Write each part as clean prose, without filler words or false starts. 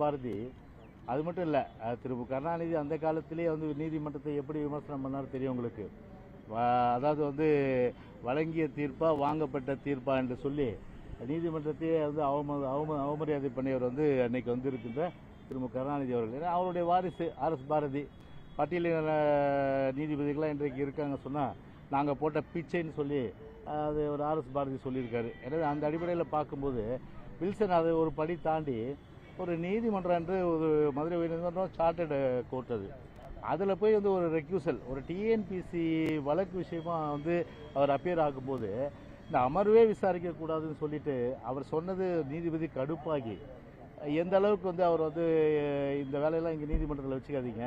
பாரதி அது மட்டும் இல்லை, திரு கருணாநிதி அந்த காலத்திலேயே வந்து நீதிமன்றத்தை எப்படி விமர்சனம் பண்ணார் தெரியும் உங்களுக்கு. அதாவது வந்து வழங்கிய தீர்ப்பா வாங்கப்பட்ட தீர்ப்பா என்று சொல்லி நீதிமன்றத்தையே வந்து அவமரியாதை பண்ணியவர் வந்து அன்னைக்கு வந்து இருக்கின்ற திரு கருணாநிதி அவர்கள். அவருடைய வாரிசு ஆர்எஸ் பாரதி பட்டியலின நீதிபதிகளாக இன்றைக்கு இருக்காங்க சொன்னால் நாங்கள் போட்ட பிச்சைன்னு சொல்லி அது ஒரு ஆர்எஸ் பாரதி சொல்லியிருக்காரு. எனவே அந்த அடிப்படையில் பார்க்கும்போது வில்சன் அதை ஒரு படி தாண்டி ஒரு நீதிமன்றம் என்று ஒரு மதுரை உயர்நீதிமன்றம் சார்ட்டர்டு கோர்ட் அதில் போய் வந்து ஒரு ரெக்யூசல் ஒரு டிஎன்பிசி வழக்கு விஷயமா வந்து அவர் அப்பியர் ஆகும்போது இந்த அமர்வே விசாரிக்கக்கூடாதுன்னு சொல்லிட்டு அவர் சொன்னது நீதிபதி கடுப்பாகி எந்த அளவுக்கு வந்து அவர் வந்து இந்த வேலையெல்லாம் இங்கே நீதிமன்றத்தில் வச்சுக்காதீங்க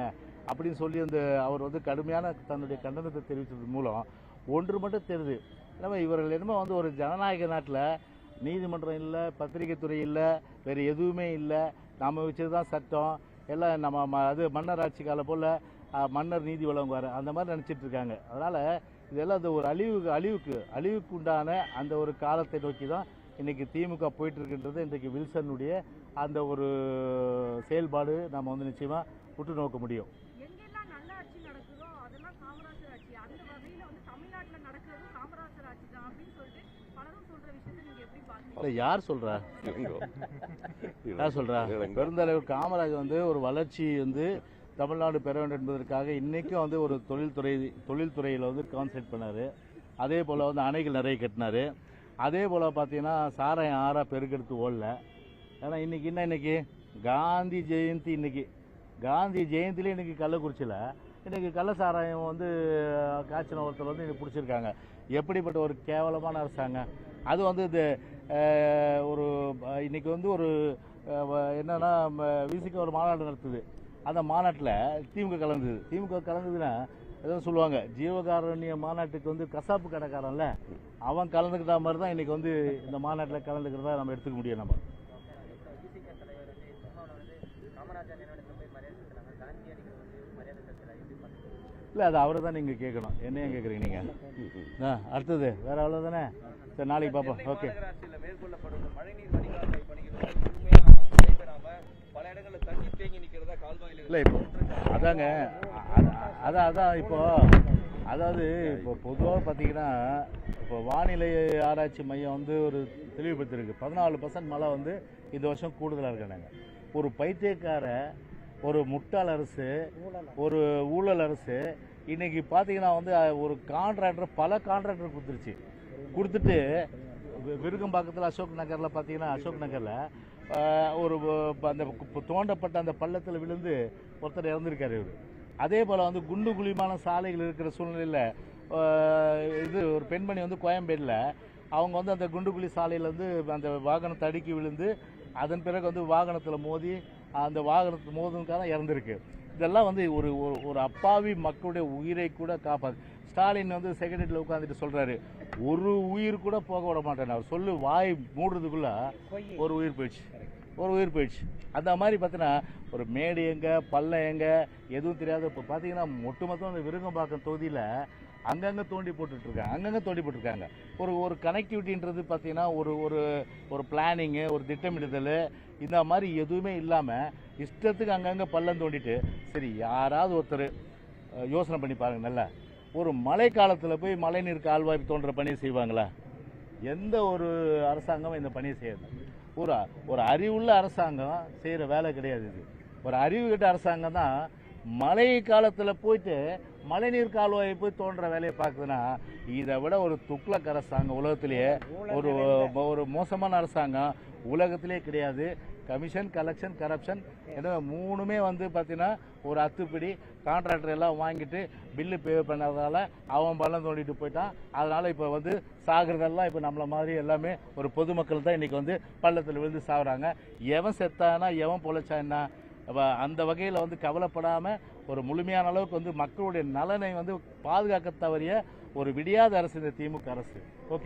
அப்படின்னு சொல்லி அந்த அவர் வந்து கடுமையான தன்னுடைய கண்டனத்தை தெரிவித்தது மூலம் ஒன்று மட்டும் தெரியுது. நம்ம இவர்கள் என்னமோ வந்து ஒரு ஜனநாயக நாட்டில் நீதிமன்றம் இல்லை, பத்திரிகை துறை இல்லை, வேறு எதுவுமே இல்லை, நம்ம வச்சது தான் சட்டம், எல்லாம் நம்ம அது மன்னர் ஆட்சி காலம் போல் மன்னர் நீதி வழங்குவார் அந்த மாதிரி நினச்சிட்டு இருக்காங்க. அதனால் இதெல்லாம் அந்த ஒரு அழிவுக்கு உண்டான அந்த ஒரு காலத்தை நோக்கி தான் இன்றைக்கி திமுக போயிட்டுருக்குன்றது இன்றைக்கு வில்சனுடைய அந்த ஒரு செயல்பாடு நம்ம வந்து நிச்சயமாக உற்று நோக்க முடியும். யார் சொல்றா பெருந்தலைவர் காமராஜர் வந்து ஒரு வளர்ச்சி வந்து தமிழ்நாடு பெற வேண்டும் என்பதற்காக இன்றைக்கும் வந்து ஒரு தொழில்துறையில் வந்து கான்சென்ட்ரேட் பண்ணார். அதே போல் வந்து அணைகள் நிறைய கட்டினார். அதே போல் பார்த்தீங்கன்னா சாராயம் ஆறாக பெருக்கெடுத்து ஓடல. ஏன்னா இன்னைக்கு காந்தி ஜெயந்தி, காந்தி ஜெயந்திலே இன்றைக்கி கள்ளக்குறிச்சியில் இன்றைக்கி கள்ள சாராயம் வந்து காய்ச்சின ஒருத்தர் வந்து இன்றைக்கி பிடிச்சிருக்காங்க. எப்படிப்பட்ட ஒரு கேவலமான அரசாங்கம் அது வந்து இது. ஒரு இன்றைக்கி வந்து ஒரு என்னென்னா விசிக்க ஒரு மாநாடு நடத்துது. அந்த மாநாட்டில் திமுக கலந்ததுன்னா எதாவது சொல்லுவாங்க, ஜீவகாருண்ய மாநாட்டுக்கு வந்து கசாப்பு கடைக்காரன்ல அவன் கலந்துக்கிட்ட மாதிரி தான் இன்றைக்கி வந்து இந்த மாநாட்டில் கலந்துக்கிறதா நம்ம எடுத்துக்க முடியும். நம்ம இல்லை அது அவரை தான் நீங்கள் கேட்கணும், என்னையும் கேட்குறீங்க நீங்கள். அடுத்தது வேறு அவ்வளோதானே. சரி, நாளைக்கு பார்ப்போம். ஓகே. இல்லை இப்போ அதாங்க அதான் இப்போ அதாவது இப்போ பொதுவாக பார்த்தீங்கன்னா இப்போ வானிலை ஆராய்ச்சி மையம் வந்து ஒரு தெளிவுபடுத்திருக்கு 14% மழை வந்து இந்த வருஷம் கூடுதலாக இருக்காங்க. ஒரு பைத்தியக்கார ஒரு முட்டாள் அரசு, ஒரு ஊழல் அரசு இன்னைக்கு பார்த்தீங்கன்னா வந்து ஒரு பல கான்ட்ராக்டர் கொடுத்துட்டு விருகம்பாக்கத்தில் அசோக் நகரில் ஒரு அந்த தோண்டப்பட்ட அந்த பள்ளத்தில் விழுந்து ஒருத்தர் இறந்துருக்காரு. இவர் அதே போல் வந்து குண்டு குழிமான சாலைகள் இருக்கிற சூழ்நிலையில் இது ஒரு பெண்மணி வந்து கோயம்பேடில் அவங்க வந்து அந்த குண்டுகுழி சாலையில் வந்து அந்த வாகனத்தை அடுக்கி விழுந்து அதன் பிறகு வந்து வாகனத்தில் மோதி அந்த வாகனத்தை மோதுனுக்காக இறந்துருக்கு. இதெல்லாம் வந்து ஒரு அப்பாவி மக்களுடைய உயிரை கூட காப்பாது. ஸ்டாலின் வந்து செக்ரட்டரியில் உட்காந்துட்டு சொல்கிறாரு, ஒரு உயிர் கூட போக விட மாட்டேன். அவர் சொல்லு வாய் மூடுறதுக்குள்ள ஒரு உயிர் போயிடுச்சு. அந்த மாதிரி பார்த்தீங்கன்னா ஒரு மேடு எங்கே பள்ளம் எங்கே எதுவும் தெரியாது. இப்போ பார்த்தீங்கன்னா ஒட்டுமொத்தம் அந்த விருகம்பாக்கம் தொகுதியில் அங்கங்கே தோண்டி போட்டுட்ருக்காங்க. ஒரு கனெக்டிவிட்டின்றது பார்த்தீங்கன்னா ஒரு பிளானிங்கு, ஒரு திட்டமிடுதல் இந்த மாதிரி எதுவுமே இல்லாமல் இஷ்டத்துக்கு அங்கங்கே பள்ளம் தோண்டிட்டு, சரி யாராவது ஒருத்தர் யோசனை பண்ணி பாருங்கள், நல்லா ஒரு மழை காலத்தில் போய் மழைநீர் கால்வாய் தோன்ற பணியை செய்வாங்களா? எந்த ஒரு அரசாங்கமும் இந்த பணியை செய்யாது. ஒரு அறிவுள்ள அரசாங்கம் செய்கிற வேலை கிடையாது. இது ஒரு அறிவு கெட்ட அரசாங்கம் தான் மழை காலத்தில் போயிட்டு மழைநீர் கால்வாயை போய் தோன்ற வேலையை பார்க்குதுன்னா இதை விட ஒரு துக்ளக் அரசாங்கம் உலகத்திலேயே ஒரு மோசமான அரசாங்கம் உலகத்திலே கிடையாது. கமிஷன், கலெக்ஷன், கரப்ஷன் ஏதோ மூணுமே வந்து பார்த்தீங்கன்னா ஒரு அத்துப்படி கான்ட்ராக்டர் எல்லாம் வாங்கிட்டு பில்லு பே பண்ணதால் அவன் பள்ளம் தோண்டிட்டு போயிட்டான். அதனால் இப்போ வந்து சாகிறதெல்லாம் இப்போ நம்மளை மாதிரி எல்லாமே ஒரு பொதுமக்கள் தான் இன்றைக்கி வந்து பள்ளத்தில் விழுந்து சாகுறாங்க. எவன் செத்தானா எவன் பொழைச்சான்னா அந்த வகையில் வந்து கவலைப்படாமல் ஒரு முழுமையான அளவுக்கு வந்து மக்களுடைய நலனை வந்து பாதுகாக்க தவறிய ஒரு விடியாத அரசு இந்த திமுக அரசு. ஓகே.